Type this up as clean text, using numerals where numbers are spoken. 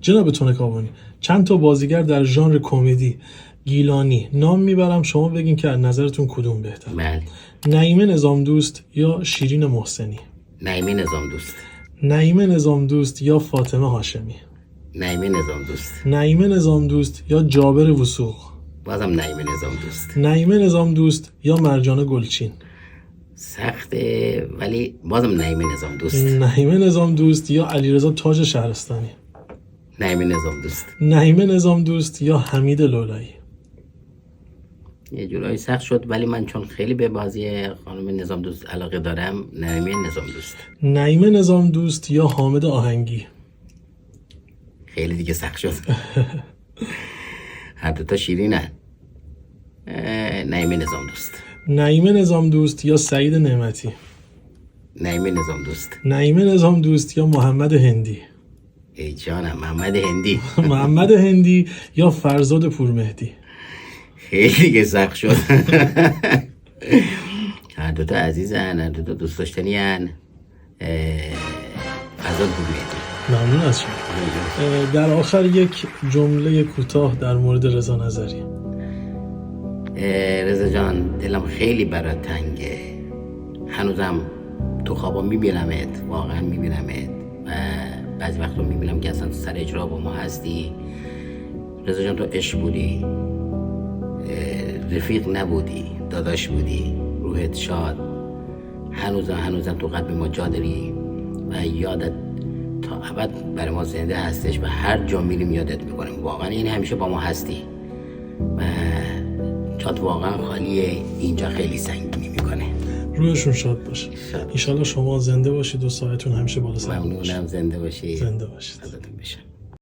جناب تونکاوانی، چند تا بازیگر در ژانر کمدی گیلانی نام میبرم، شما بگین که از نظرتون کدوم بهتر. بله. نعیمه نظام دوست یا شیرین محسنی؟ نعیمه نظام دوست. نعیمه نظام دوست یا فاطمه هاشمی؟ نعیمه نظام دوست. نعیمه نظام دوست یا جابر وثوق؟ بازم نعیمه نظام دوست. نعیمه نظام دوست یا مرجان گلچین؟ سخته ولی بازم نعیمه نظام دوست. نعیمه نظام دوست یا علیرضا تاج شهرستانی؟ نعیمه نظام دوست. نعیمه نظام دوست یا حمید لولایی؟ یه جورایی سخت شد ولی من چون خیلی به بازی خانم نظام دوست علاقه دارم، نعیمه نظام دوست. نعیمه نظام دوست یا حامد آهنگی؟ خیلی دیگه سخت شد. هر دوتا شیرینن. نعیمه نظام دوست. نعیمه نظام دوست یا سعید نعمتی؟ نعیمه نظام دوست. نعیمه نظام دوست یا محمد هندی؟ ای جانم محمد هندی. محمد هندی یا فرزاد پورمهدی؟ خیلی دیگه سخت شد. هر دوتا عزیزن، هر دوتا دوست داشتنی هن. فرزاد پورمهدی. ممنون از شما. در آخر یک جمله کوتاه در مورد رضا نظری. رضا جان، دلم خیلی برات تنگه. هنوزم تو خوابا میبینمت، واقعا میبینمت و بعضی وقتا میبینم که اصلا سر اجرا با ما هستی. رضا جان، تو عشق بودی، رفیق نبودی، داداش بودی، روحت شاد. هنوزم تو قلب ما جا داری و یادت تا ابد برای ما زنده هستش و هر جا میریم یادت میکنیم. واقعا این همیشه با ما هستی و جات واقعا خالیه. اینجا خیلی سنگینی میکنه. روحشون شاد باشه. انشالله شما زنده باشید و سایتون همیشه بالا سر باشه. ممنونم. زنده باشید. زنده باشید. ازتون بشه.